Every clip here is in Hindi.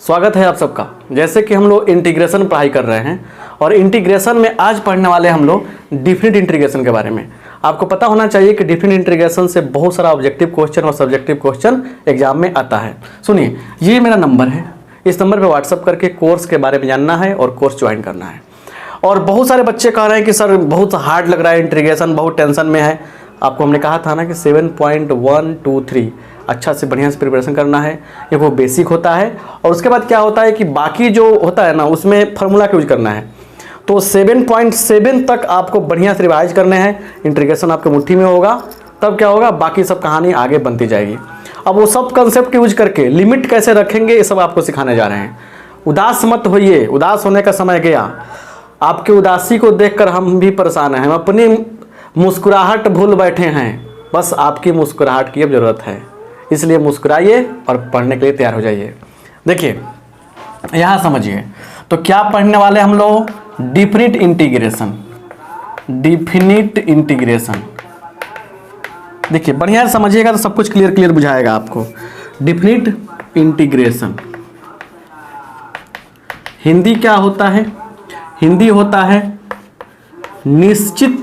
स्वागत है आप सबका। जैसे कि हम लोग इंटीग्रेशन पढ़ाई कर रहे हैं और इंटीग्रेशन में आज पढ़ने वाले हम लोग डिफरेंट इंटीग्रेशन के बारे में। आपको पता होना चाहिए कि डिफरेंट इंटीग्रेशन से बहुत सारा ऑब्जेक्टिव क्वेश्चन और सब्जेक्टिव क्वेश्चन एग्जाम में आता है। सुनिए, ये मेरा नंबर है, इस नंबर पर व्हाट्सअप करके कोर्स के बारे में जानना है और कोर्स ज्वाइन करना है। और बहुत सारे बच्चे कह रहे हैं कि सर बहुत हार्ड लग रहा है इंटीग्रेशन, बहुत टेंशन में है। आपको हमने कहा था ना कि 7.123 अच्छा से बढ़िया से प्रिपरेशन करना है। ये वो बेसिक होता है और उसके बाद क्या होता है कि बाकी जो होता है ना उसमें फार्मूला का यूज करना है। तो 7.7 तक आपको बढ़िया से रिवाइज करने हैं। इंटीग्रेशन आपके मुट्ठी में होगा, तब क्या होगा, बाकी सब कहानी आगे बनती जाएगी। अब वो सब कंसेप्ट यूज करके लिमिट कैसे रखेंगे ये सब आपको सिखाने जा रहे हैं। उदास मत होइए, उदास होने का समय गया। आपके उदासी को देखकर हम भी परेशान हैं, हम अपनी मुस्कुराहट भूल बैठे हैं। बस आपकी मुस्कुराहट की अब ज़रूरत है, इसलिए मुस्कुराइए और पढ़ने के लिए तैयार हो जाइए। देखिए यहाँ समझिए, तो क्या पढ़ने वाले हम लोग, डिफिनिट इंटीग्रेशन। डिफिनिट इंटीग्रेशन देखिए बढ़िया से समझिएगा तो सब कुछ क्लियर बुझाएगा आपको। डिफिनिट इंटीग्रेशन हिंदी क्या होता है? हिंदी होता है निश्चित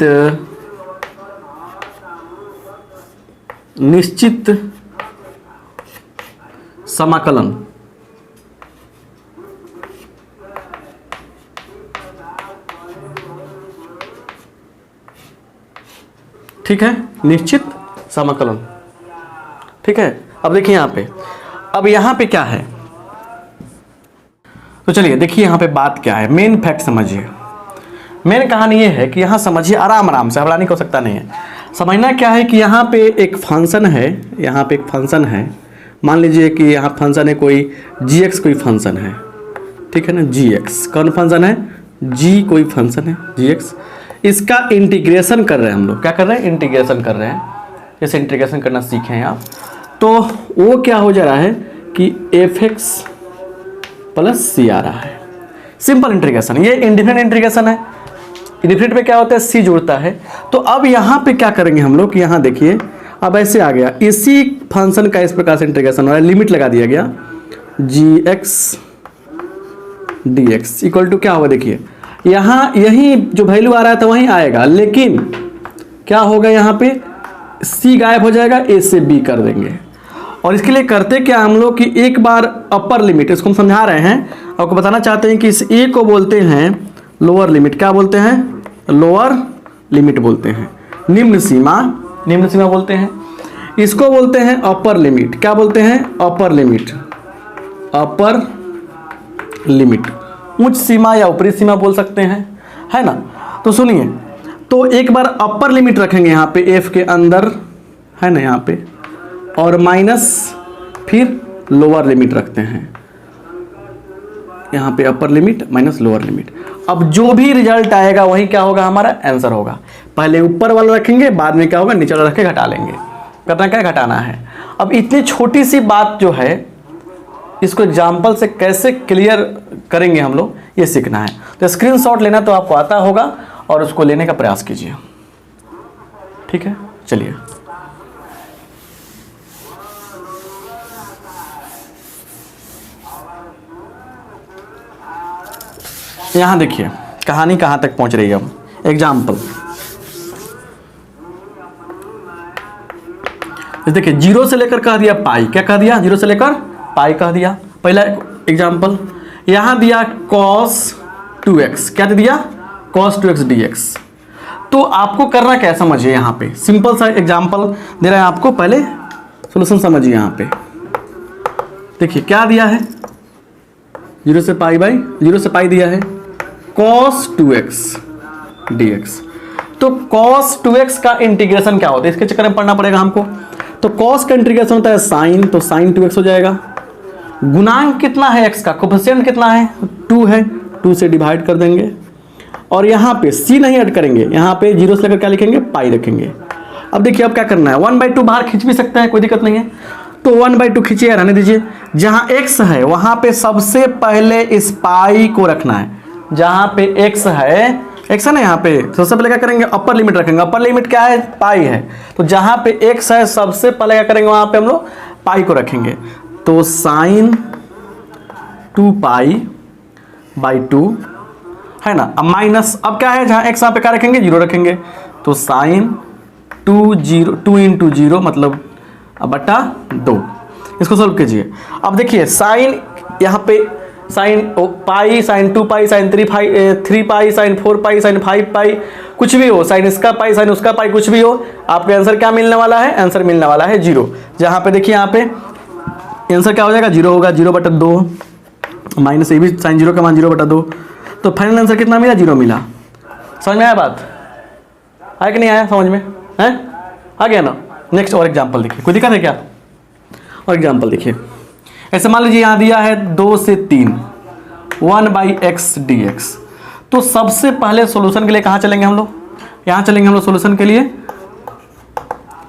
समाकलन। ठीक है, निश्चित समाकलन। ठीक है, अब देखिए यहाँ पे, अब यहाँ पे क्या है, तो चलिए देखिए यहाँ पे बात क्या है। मेन फैक्ट समझिए। मेन कहानी ये है कि यहाँ समझिए आराम से, हड़बड़ाने की आवश्यकता नहीं है। समझना क्या है कि यहाँ पे एक फंक्शन है, यहाँ पे एक फंक्शन है। मान लीजिए कि यहाँ फंक्शन है कोई gx, कोई फंक्शन है, ठीक है ना, gx कौन फंक्शन है, g कोई फंक्शन है gx। इसका इंटीग्रेशन कर रहे हैं हम लोग। क्या कर रहे हैं? इंटीग्रेशन कर रहे हैं। जैसे इंटीग्रेशन करना सीखे हैं आप, तो वो क्या हो जा रहा है कि fx प्लस c आ रहा है। सिंपल इंटीग्रेशन, ये इंडिफिनिट इंटीग्रेशन है। इंडिफिनिट पे क्या होता है, c जुड़ता है। तो अब यहाँ पे क्या करेंगे हम लोग, यहाँ देखिए अब ऐसे आ गया, इसी फंक्शन का इस प्रकार से इंटीग्रेशन हो रहा है। लिमिट लगा दिया गया, gx dx इक्वल टू क्या होगा, देखिए यहाँ यही जो वैल्यू आ रहा था वहीं आएगा, लेकिन क्या होगा, यहाँ पे c गायब हो जाएगा, a से b कर देंगे। और इसके लिए करते क्या हम लोग कि एक बार अपर लिमिट, इसको हम समझा रहे हैं, आपको बताना चाहते हैं कि इस a को बोलते हैं लोअर लिमिट। क्या बोलते हैं? लोअर लिमिट बोलते हैं। निम्न सीमा बोलते हैं। इसको बोलते हैं अपर लिमिट। क्या बोलते हैं? Upper limit. उच्च सीमा या ऊपरी सीमा बोल सकते हैं, है ना। तो सुनिए, तो एक बार अपर लिमिट रखेंगे यहाँ पे f के अंदर, है ना, यहाँ पे, और माइनस फिर लोअर लिमिट रखते हैं यहाँ पे, upper limit minus lower limit. अब जो भी रिजल्ट आएगा वही क्या होगा, हमारा आंसर होगा। पहले ऊपर वाला रखेंगे, बाद में क्या होगा, नीचे वाला रख के घटा लेंगे। करना क्या, घटाना है। अब इतनी छोटी सी बात जो है, इसको एग्जाम्पल से कैसे क्लियर करेंगे हम लोग, ये सीखना है। तो स्क्रीनशॉट लेना तो आपको आता होगा और उसको लेने का प्रयास कीजिए। ठीक है, चलिए यहाँ देखिए कहानी कहाँ तक पहुँच रही है। अब एग्जाम्पल देखिए, 0 से लेकर कह दिया पाई। क्या कह दिया? 0 से लेकर पाई कह दिया। पहला एग्जाम्पल यहाँ दिया cos 2x। क्या दे दिया? cos 2x dx। तो आपको करना क्या है, समझिए। यहाँ पे सिंपल सा एग्जाम्पल दे रहे हैं आपको, पहले सोल्यूशन समझिए। यहाँ पे देखिए क्या दिया है, 0 से पाई दिया है, cos 2x dx। तो cos 2x का इंटीग्रेशन क्या होता है, इसके चक्कर में पढ़ना पड़ेगा हमको। तो cos का इंटीग्रेशन होता है sin, तो sin 2x हो जाएगा। गुणांक कितना है x का, कोफिशिएंट कितना है, 2 है, 2 से डिवाइड कर देंगे। और यहाँ पे c नहीं ऐड करेंगे, यहाँ पे 0 से लेकर क्या लिखेंगे, पाई रखेंगे। अब देखिए अब क्या करना है, 1/2 बाहर खींच भी सकते हैं, कोई दिक्कत नहीं है। तो 1/2 खींचिए, रहने दीजिए। जहाँ x है वहाँ पे सबसे पहले इस पाई को रखना है। जहाँ पे x है ना, यहाँ पे सबसे पहले क्या करेंगे, अपर लिमिट रखेंगे। अपर लिमिट क्या है, पाई है। तो जहाँ पे x है सबसे पहले क्या करेंगे, वहाँ पे हम लोग पाई को रखेंगे। तो साइन 2π/2 है ना। अब माइनस, अब क्या है, जहाँ x यहाँ पे क्या रखेंगे, 0 रखेंगे, तो साइन 2 × 0 मतलब बटा 2। इसको सोल्व कीजिए। अब देखिए साइन यहाँ पे sine pi, sine 2π, sine 3π, sine 4π, sine 5π, कुछ भी हो, साइन इसका पाई, साइन उसका पाई, कुछ भी हो, आपको आंसर क्या मिलने वाला है, आंसर मिलने वाला है 0। जहाँ पे देखिए यहाँ पे आंसर क्या हो जाएगा, 0 होगा, 0/2 माइनस ये भी साइन 0 का मान 0/2, तो फाइनल आंसर कितना मिला, 0 मिला। समझ में आया बात, आया कि नहीं आया, समझ में है, आ गया ना। नेक्स्ट और एग्जाम्पल देखिए, कोई दिक्कत है क्या, और एग्जाम्पल देखिए। ऐसे मान लीजिए यहाँ दिया है 2 से 3 1/x dx। तो सबसे पहले सॉल्यूशन के लिए कहाँ चलेंगे हम लोग, यहाँ चलेंगे हम लोग सॉल्यूशन के लिए,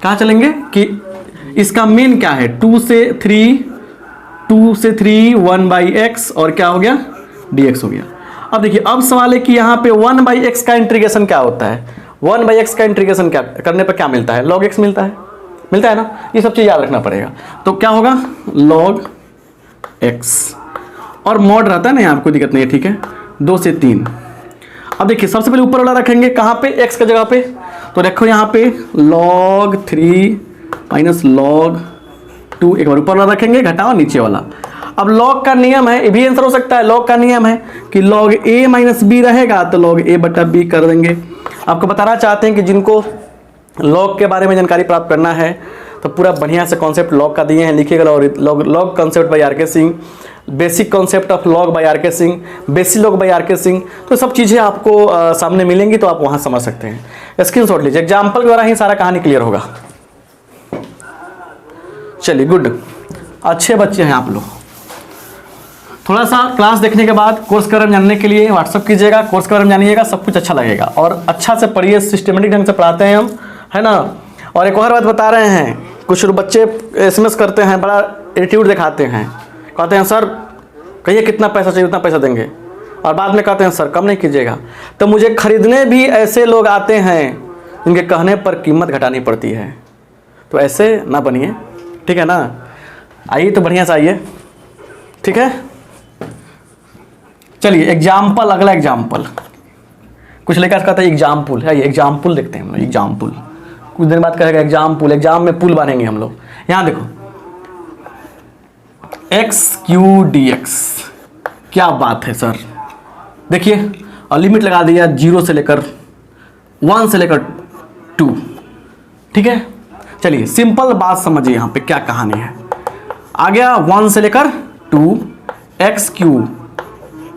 कहाँ चलेंगे कि इसका मीन क्या है, 2 से 3 1/x और क्या हो गया, dx हो गया। अब देखिए, अब सवाल है कि यहाँ पे 1/x का इंटीग्रेशन क्या होता है, 1/x का इंटीग्रेशन क्या करने पर क्या मिलता है, log x मिलता है ना। ये सब चीज़ याद रखना पड़ेगा। तो क्या होगा, log x, और मॉड रहता है ना यहाँ, कोई दिक्कत नहीं है, ठीक है। 2 से 3। अब देखिए सबसे पहले ऊपर वाला रखेंगे, कहाँ पे, x का जगह पे, तो देखो यहाँ पे log 3 - log 2, एक बार ऊपर वाला रखेंगे, घटाओ नीचे वाला। अब log का नियम है, ये भी आंसर हो सकता है, log का नियम है कि log a - b रहेगा तो log a/b कर देंगे। आपको बताना चाहते हैं कि जिनको लॉग के बारे में जानकारी प्राप्त करना है तो पूरा बढ़िया से कॉन्सेप्ट लॉग का दिए हैं, लिखिएगा, log concept by R K Singh, basic concept of log by R K Singh, basic log by R K Singh, तो सब चीज़ें आपको सामने मिलेंगी, तो आप वहाँ समझ सकते हैं। स्क्रीनशॉट लीजिए, एग्जाम्पल के द्वारा ही सारा कहानी क्लियर होगा। चलिए गुड, अच्छे बच्चे हैं आप लोग। थोड़ा सा क्लास देखने के बाद कोर्स के बारे में जानने के लिए व्हाट्सअप कीजिएगा, कोर्स के बारे में जानिएगा, सब कुछ अच्छा लगेगा, और अच्छा से पढ़िए, सिस्टमेटिक ढंग से पढ़ाते हैं हम, है ना। और एक और बात बता रहे हैं, कुछ बच्चे SMS करते हैं, बड़ा एटीट्यूड दिखाते हैं, कहते हैं सर कहिए कितना पैसा चाहिए, उतना पैसा देंगे, और बाद में कहते हैं सर कम नहीं कीजिएगा। तो मुझे खरीदने भी ऐसे लोग आते हैं जिनके कहने पर कीमत घटानी पड़ती है, तो ऐसे ना बनिए, ठीक है ना। आइए तो बढ़िया से आइए, ठीक है। चलिए एग्जाम्पल, अगला एग्जाम्पल, कुछ लेकर कहता है एग्जाम्पल है, ये एग्जाम्पल देखते हैं हम लोग, एग्जाम्पल कुछ दिन बाद कहेगा एग्जाम्पल, एग्जाम में पुल बांधेंगे हम लोग। यहाँ देखो x³ dx, क्या बात है सर, देखिए और लिमिट लगा दिया 0 से लेकर 1 से लेकर 2, ठीक है। चलिए सिंपल बात समझिए, यहाँ पे क्या कहानी है। आ गया 1 से लेकर 2 x³,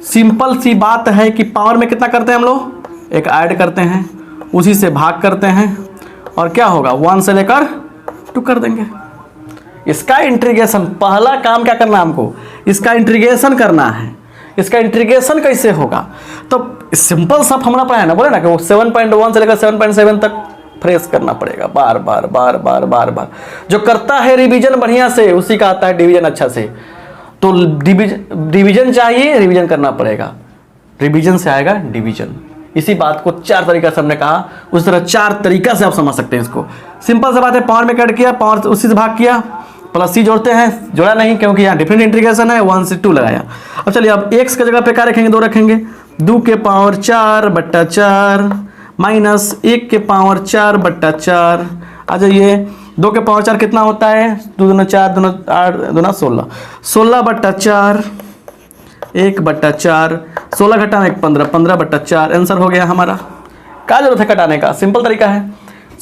सिंपल सी बात है कि पावर में कितना करते हैं हम लोग, एक ऐड करते हैं, उसी से भाग करते हैं, और क्या होगा 1 से लेकर 2 कर देंगे। इसका इंटीग्रेशन, पहला काम क्या करना है हमको, इसका इंटीग्रेशन करना है। इसका इंटीग्रेशन कैसे होगा, तो सिंपल सा फॉर्मूला पढ़ा है ना, बोले ना कि वो 7.1 से लेकर 7.7 तक फ्रेश करना पड़ेगा, बार बार बार बार बार बार। जो करता है रिवीजन बढ़िया से, उसी का आता है डिवीजन अच्छा से। तो डिवीजन चाहिए, रिवीजन करना पड़ेगा, रिवीजन से आएगा डिवीजन। इसी बात को 4 तरीका से हमने कहा, उस तरह 4 तरीका से आप समझ सकते हैं इसको। सिंपल सा बात है, पावर में कट किया, पावर उसी से भाग किया, प्लस सी जोड़ते हैं, जोड़ा नहीं क्योंकि यहाँ डिफरेंट इंटीग्रेशन है, 1 से 2 लगाया। अब चलिए अब x की जगह पे क्या रखेंगे, 2 रखेंगे, 2 के पावर 4/4 माइनस 1 के पावर 4/4। आ जाइए, 2 के पावर 4 कितना होता है, 2 दूना 4, 2 8, 2 16, 16/4 1/4, 16 घटा 1 15, 15/4 आंसर हो गया हमारा। क्या जरूरत है कटाने का, सिंपल तरीका है,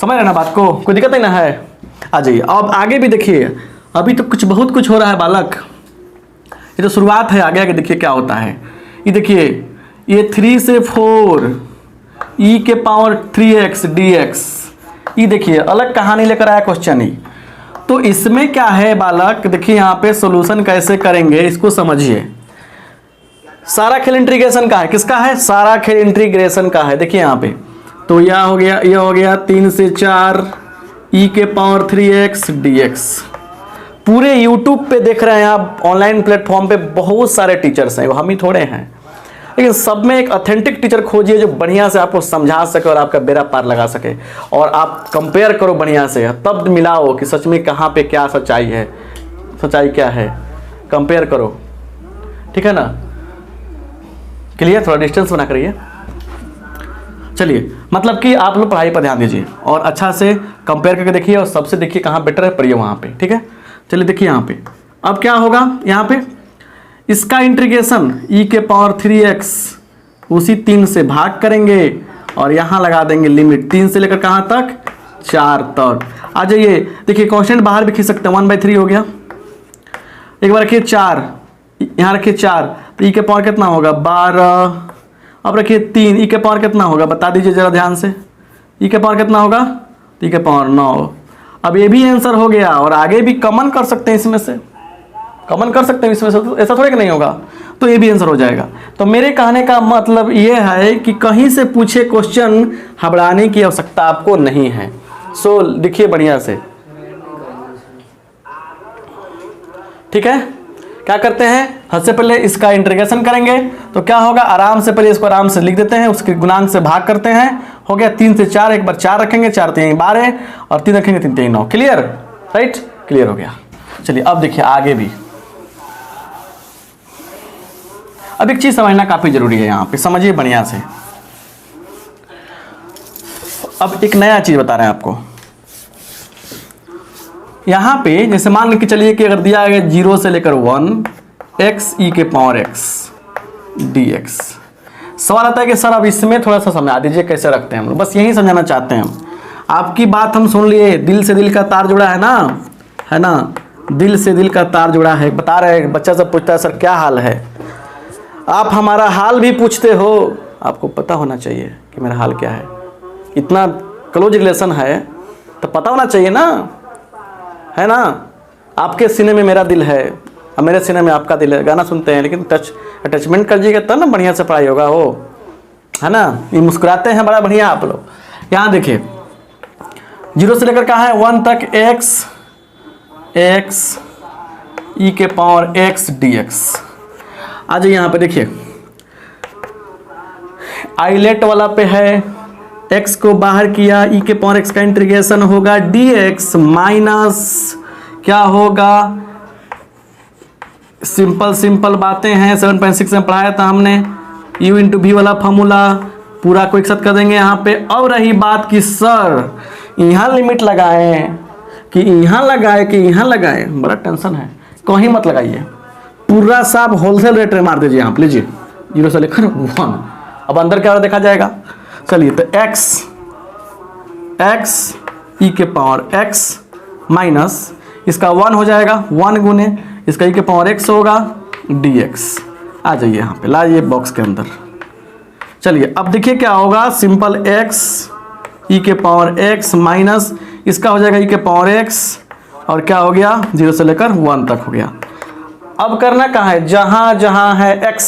समझ रहे ना बात को, कोई दिक्कत नहीं ना है। आ जाइए अब आगे भी देखिए, अभी तो कुछ बहुत कुछ हो रहा है बालक, ये तो शुरुआत है, आगे आगे देखिए क्या होता है। ये देखिए, ये 3 से 4 e के पावर 3x dx, ये देखिए अलग कहानी लेकर आया क्वेश्चन ही। तो इसमें क्या है बालक, देखिए यहाँ पे सॉल्यूशन कैसे करेंगे इसको समझिए। सारा खेल इंटीग्रेशन का है, किसका है, सारा खेल इंटीग्रेशन का है। देखिए यहाँ पे तो यह हो गया 3 से 4 e के पावर 3x dx। पूरे YouTube पे देख रहे हैं आप, ऑनलाइन प्लेटफॉर्म पे बहुत सारे टीचर्स हैं, वो हम ही थोड़े हैं, लेकिन सब में एक ऑथेंटिक टीचर खोजिए जो बढ़िया से आपको समझा सके और आपका बेड़ा पार लगा सके, और आप कंपेयर करो बढ़िया से, तब मिलाओ कि सच में कहाँ पे क्या सच्चाई है, सच्चाई क्या है, कंपेयर करो। ठीक है ना, क्लियर, थोड़ा डिस्टेंस बना करिए। चलिए, मतलब कि आप लोग पढ़ाई पर ध्यान दीजिए और अच्छा से कंपेयर करके देखिए और सबसे देखिए कहाँ बेटर है, पढ़िए वहाँ पे, ठीक है। चलिए देखिए यहाँ पे अब क्या होगा, यहाँ पे इसका इंटीग्रेशन e के पावर 3x उसी 3 से भाग करेंगे और यहाँ लगा देंगे लिमिट 3 से लेकर कहाँ तक, 4 तक। आ जाइए, देखिए कॉन्स्टेंट बाहर भी खींच सकते हैं, 1/3 हो गया। एक बार रखिए 4, यहाँ रखिए 4, तो e के पावर कितना होगा, 12। अब रखिए 3, e के पावर कितना होगा, बता दीजिए जरा ध्यान से, e के पावर कितना होगा, e के पावर 9। अब ये भी आंसर हो गया और आगे भी कॉमन कर सकते हैं, इसमें से कॉमन कर सकते हैं इसमें से, तो ऐसा थोड़ा कि नहीं होगा, तो ये भी आंसर हो जाएगा। तो मेरे कहने का मतलब ये है कि कहीं से पूछे क्वेश्चन घबराने की आवश्यकता आपको नहीं है। सो देखिए बढ़िया से, ठीक है। क्या करते हैं, सबसे पहले इसका इंटीग्रेशन करेंगे तो क्या होगा, आराम से पहले इसको आराम से लिख देते हैं, उसके गुणांक से भाग करते हैं, हो गया 3 से 4, एक बार 4 रखेंगे, 4 3 12 और 3 रखेंगे 3 3 9, क्लियर, राइट, क्लियर हो गया। चलिए अब देखिए आगे भी, अब एक चीज समझना काफी जरूरी है, यहाँ पे समझिए बढ़िया से। अब एक नया चीज बता रहे हैं आपको, यहाँ पे जैसे मान के चलिए कि अगर दिया गया 0 से लेकर 1 x e के पावर x dx, सवाल आता है कि सर अब इसमें थोड़ा सा समझा दीजिए कैसे रखते हैं हम लोग, बस यही समझाना चाहते हैं हम। आपकी बात हम सुन लिए, दिल से दिल का तार जुड़ा है ना, दिल से दिल का तार जुड़ा है। बता रहे हैं, बच्चा सब पूछता है सर क्या हाल है, आप हमारा हाल भी पूछते हो, आपको पता होना चाहिए कि मेरा हाल क्या है। इतना क्लोज रिलेशन है तो पता होना चाहिए ना, है ना। आपके सीने में मेरा दिल है और मेरे सीने में आपका दिल है, गाना सुनते हैं लेकिन अटैचमेंट कर जाइएगा तब ना बढ़िया से पढ़ाई होगा, हो है ना। ये मुस्कुराते हैं बड़ा बढ़िया आप लोग। यहाँ देखिए 0 से लेकर कहाँ है 1 तक x e के पावर x dx। आ जाइए यहाँ पे देखिए, आइलेट वाला पे है, x को बाहर किया, e के पावर x का इंटीग्रेशन होगा dx माइनस क्या होगा, सिंपल बातें हैं, 7.6 में पढ़ाया था हमने, u इंटू वी वाला फॉर्मूला पूरा को एक साथ कर देंगे यहाँ पे। अब रही बात कि सर यहाँ लिमिट लगाएं कि यहाँ लगाए कि यहाँ लगाए, बड़ा टेंशन है, कहीं मत लगाइए, पूरा साफ होलसेल रेट में मार दीजिए आप, लीजिए 0 से लेकर 1। अब अंदर क्या देखा जाएगा, चलिए तो x e के पावर x माइनस इसका 1 हो जाएगा, 1 गुने इसका e के पावर x होगा dx। आ जाइए यहाँ पे, लाइए बॉक्स के अंदर। चलिए अब देखिए क्या होगा, सिंपल x e के पावर x माइनस इसका हो जाएगा e के पावर x और क्या हो गया 0 से लेकर 1 तक हो गया। अब करना कहाँ है, जहाँ जहाँ है x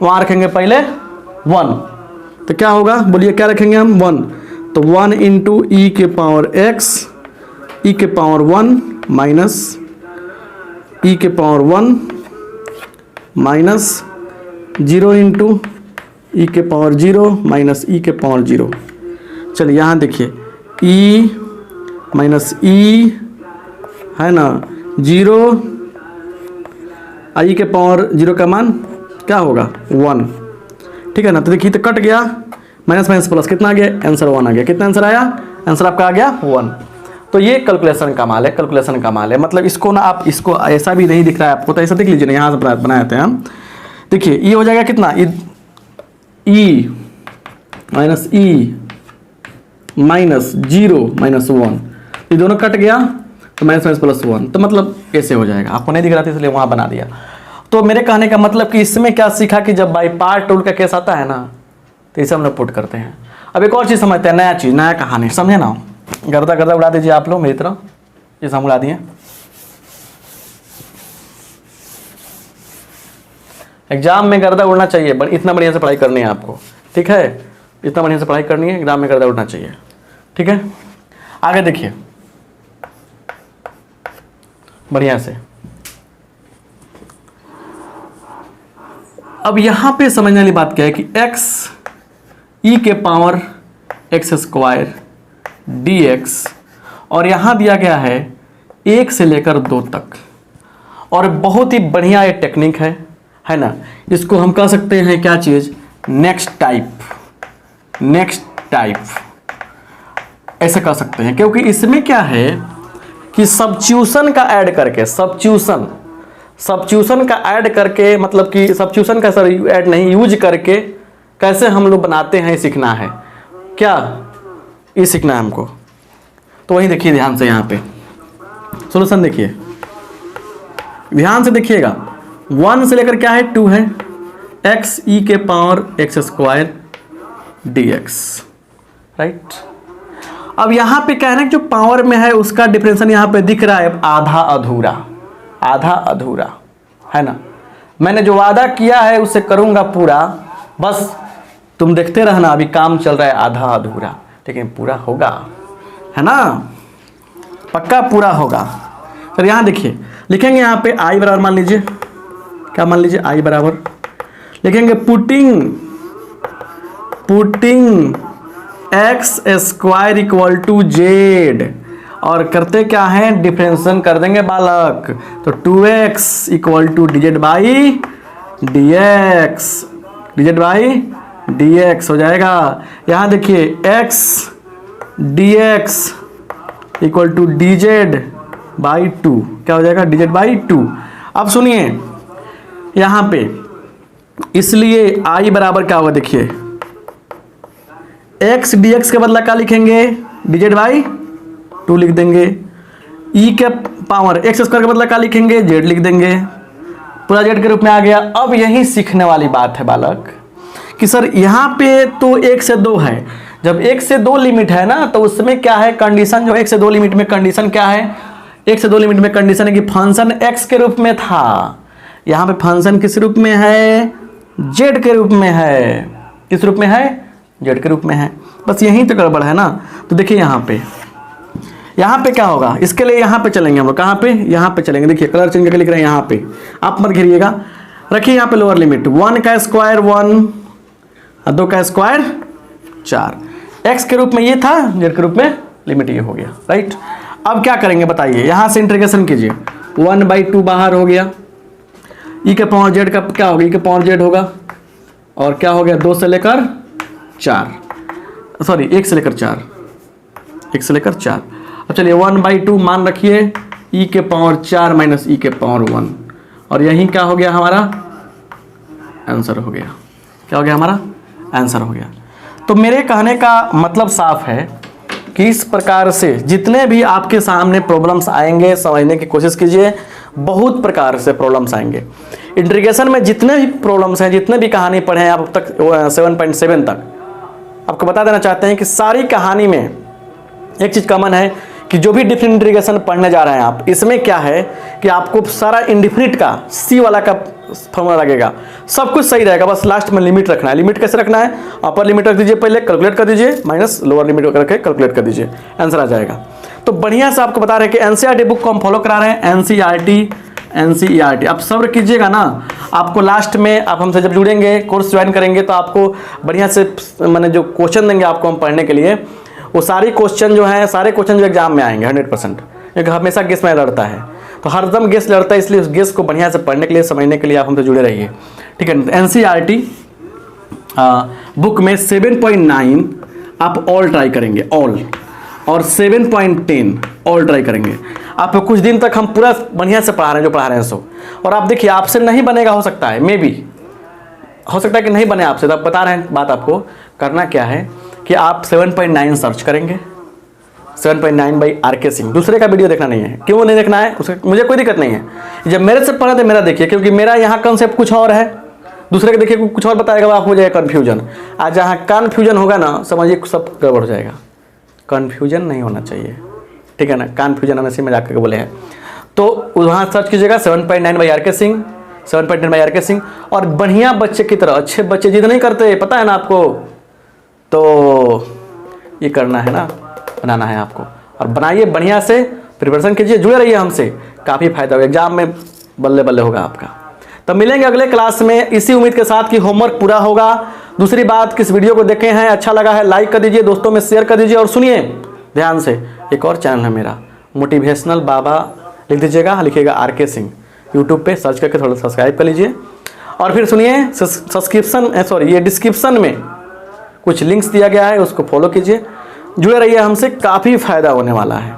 वहाँ रखेंगे पहले 1, तो क्या होगा बोलिए, क्या रखेंगे हम 1, तो 1 इंटू ई के पावर x e के पावर 1 माइनस e के पावर 1 माइनस 0 इंटू ई के पावर 0 माइनस ई के पावर 0। चलिए यहाँ देखिए e माइनस ई है ना 0, आई के पावर 0 का मान क्या होगा 1, ठीक है ना। तो देखिए तो कट गया, माइनस माइनस प्लस कितना आ गया, आंसर 1 आ गया। कितना आंसर आया, आंसर आपका आ गया 1। तो ये कैलकुलेशन का माल है, कैलकुलेशन का माल है। मतलब इसको ना आप इसको ऐसा भी नहीं दिख रहा है आपको, तो ऐसा देख लीजिए ना, यहाँ से बनाए थे हम। देखिए ये हो जाएगा कितना, E minus E minus 0 minus 1, ये दोनों कट गया तो माइनस माइनस प्लस 1, तो मतलब ऐसे हो जाएगा। आपको नहीं दिख रहा था इसलिए वहाँ बना दिया। तो मेरे कहने का मतलब कि इसमें क्या सीखा कि जब बाई पार्ट टूल का केस आता है ना, तो इसे हम लोग पुट करते हैं। अब एक और चीज़ समझते हैं, नया चीज़, नया कहानी, समझे ना। गर्दा उड़ा दीजिए आप लोग मेरी तरह, जैसे हम उड़ा दिए। एग्जाम में गर्दा उड़ना चाहिए, इतना बढ़िया से पढ़ाई करनी है आपको, ठीक है, इतना बढ़िया से पढ़ाई करनी है, एग्जाम में गर्दा उड़ना चाहिए, ठीक है। आगे देखिए बढ़िया से। अब यहां पे समझने वाली बात क्या है कि x e के पावर x स्क्वायर dx, और यहां दिया गया है 1 से लेकर 2 तक। और बहुत ही बढ़िया ये टेक्निक है, है ना। इसको हम कह सकते हैं क्या चीज़, नेक्स्ट टाइप, नेक्स्ट टाइप ऐसे कह सकते हैं, क्योंकि इसमें क्या है कि सब्स्टिट्यूशन का ऐड करके, सब्स्टिट्यूशन का ऐड करके, मतलब कि सब्स्टिट्यूशन का सर ऐड नहीं, यूज करके कैसे हम लोग बनाते हैं सीखना है, क्या ये सीखना है हमको। तो वही देखिए ध्यान से, यहाँ पे सॉल्यूशन देखिए, ध्यान से देखिएगा। 1 से लेकर क्या है 2 है, एक्स ई के power x square dx, right. अब यहाँ पे क्या है ना, जो पावर में है उसका डिफरेंशियल यहाँ पे दिख रहा है आधा अधूरा, आधा अधूरा, है ना। मैंने जो वादा किया है उसे करूँगा पूरा, बस तुम देखते रहना, अभी काम चल रहा है आधा अधूरा, लेकिन पूरा होगा, है ना, पक्का पूरा होगा। तो यहाँ देखिए लिखेंगे यहाँ पे आई बराबर, मान लीजिए क्या, मान लीजिए आई बराबर लिखेंगे putting x square equal to z, और करते क्या है, डिफरेंशिएशन कर देंगे बालक। तो 2x equal to d z by dx हो जाएगा। यहाँ देखिए x dx equal to dz by 2, क्या हो जाएगा, dz बाई 2। अब सुनिए यहाँ पे, इसलिए i बराबर क्या होगा, देखिए x dx के बदला क्या लिखेंगे, dz बाई 2 लिख देंगे, e के पावर एक्स स्क्वायर के बदला क्या लिखेंगे, z लिख देंगे, पूरा z के रूप में आ गया। अब यही सीखने वाली बात है बालक कि सर यहाँ पे तो 1 से 2 है, जब 1 से 2 लिमिट है ना, तो उसमें क्या है कंडीशन, जो 1 से 2 लिमिट में कंडीशन क्या है, 1 से 2 लिमिट में कंडीशन है कि फंक्शन x के रूप में था, यहाँ पे फंक्शन किस रूप में है, z के रूप में है, किस रूप में है, z के रूप में है। बस यही तो गड़बड़ है ना। तो देखिए यहाँ पे क्या होगा, इसके लिए यहाँ पे चलेंगे हम लोग, कहाँ पे, यहाँ पे चलेंगे। देखिए कलर चेंज करके लिख रहे हैं यहाँ पे, आप मत घेरिएगा, रखिए यहाँ पे लोअर लिमिट 1 का स्क्वायर 1, 2 का स्क्वायर 4, x के रूप में ये था, z के रूप में लिमिट ये हो गया, राइट। अब क्या करेंगे बताइए, यहाँ से इंटीग्रेशन कीजिए, 1/2 बाहर हो गया, e के पावर z का क्या होगा, e के पावर z होगा, और क्या हो गया 2 से लेकर 4, सॉरी 1 से लेकर 4, 1 से लेकर 4। अब चलिए 1/2 मान रखिए, e के पावर 4 माइनस e के पावर 1, और यही क्या हो गया हमारा आंसर हो गया, क्या हो गया हमारा आंसर हो गया। तो मेरे कहने का मतलब साफ है कि इस प्रकार से जितने भी आपके सामने प्रॉब्लम्स आएंगे समझने की कोशिश कीजिए, बहुत प्रकार से प्रॉब्लम्स आएंगे इंटीग्रेशन में, जितने भी प्रॉब्लम्स हैं, जितने भी कहानी पढ़े हैं आप अब तक 7.7 तक, आपको बता देना चाहते हैं कि सारी कहानी में एक चीज़ कॉमन है कि जो भी डिफरेंट इंटीग्रेशन पढ़ने जा रहे हैं आप, इसमें क्या है कि आपको सारा इंडिफिनिट का सी वाला का फॉर्मूला लगेगा, सब कुछ सही रहेगा, बस लास्ट में लिमिट रखना है। लिमिट कैसे रखना है, अपर लिमिट रख दीजिए पहले, कैलकुलेट कर दीजिए, माइनस लोअर लिमिट करके कैलकुलेट कर दीजिए, आंसर आ जाएगा। तो बढ़िया से आपको बता रहे हैं कि एनसीईआरटी बुक को हम फॉलो करा रहे हैं, एनसीईआरटी आप सब्र कीजिएगा ना, आपको लास्ट में आप हमसे जब जुड़ेंगे, कोर्स ज्वाइन करेंगे, तो आपको बढ़िया से मैंने जो क्वेश्चन देंगे आपको हम पढ़ने के लिए, वो सारे क्वेश्चन जो हैं, सारे क्वेश्चन जो एग्जाम में आएंगे 100%, क्योंकि हमेशा गेस में लड़ता है, तो हरदम गेस लड़ता है, इसलिए उस गेस को बढ़िया से पढ़ने के लिए, समझने के लिए आप हमसे जुड़े रहिए, ठीक है। एनसीईआरटी बुक में 7.9 आप ऑल ट्राई करेंगे, ऑल, और 7.10 ऑल ट्राई करेंगे। आप कुछ दिन तक हम पूरा बढ़िया से पढ़ा रहे हैं, जो पढ़ा रहे हैं सो, और आप देखिए आपसे नहीं बनेगा, हो सकता है मे बी, हो सकता है कि नहीं बने आपसे, तो आप बता रहे हैं बात। आपको करना क्या है कि आप 7.9 सर्च करेंगे, 7.9 बाई आर.के. सिंह, दूसरे का वीडियो देखना नहीं है। क्यों नहीं देखना है, उसका मुझे कोई दिक्कत नहीं है, जब मेरे से पढ़ा तो मेरा देखिए, क्योंकि मेरा यहाँ कंसेप्ट कुछ और है, दूसरे के देखिए कुछ और बताएगा, आप हो जाएगा कन्फ्यूजन। आज जहाँ कन्फ्यूजन होगा ना, समझिए सब गड़बड़ हो जाएगा, कन्फ्यूजन नहीं होना चाहिए, ठीक है ना। कन्फ्यूजन हम ऐसे मजाक करके बोले हैं, तो वहाँ सर्च कीजिएगा 7.9 by R K. Singh, 7.9 by R K. Singh. और बढ़िया बच्चे की तरह, अच्छे बच्चे जिद नहीं करते, पता है ना आपको, तो ये करना है ना, बनाना है आपको, और बनाइए बढ़िया से, प्रिपरेशन कीजिए, जुड़े रहिए हमसे, काफ़ी फायदा होगा, एग्जाम में बल्ले बल्ले होगा आपका। तब मिलेंगे अगले क्लास में, इसी उम्मीद के साथ कि होमवर्क पूरा होगा। दूसरी बात, किस वीडियो को देखे हैं, अच्छा लगा है, लाइक कर दीजिए, दोस्तों में शेयर कर दीजिए, और सुनिए ध्यान से, एक और चैनल है मेरा, मोटिवेशनल बाबा लिख दीजिएगा, लिखिएगा आर.के. सिंह, यूट्यूब पे सर्च करके थोड़ा सब्सक्राइब कर लीजिए। और फिर सुनिए ये डिस्क्रिप्शन में कुछ लिंक्स दिया गया है, उसको फॉलो कीजिए, जुड़े रहिए हमसे, काफ़ी फ़ायदा होने वाला है।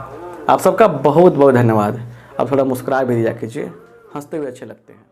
आप सबका बहुत बहुत धन्यवाद। आप थोड़ा मुस्कुरा भी दिया कीजिए, हंसते हुए अच्छे लगते हैं।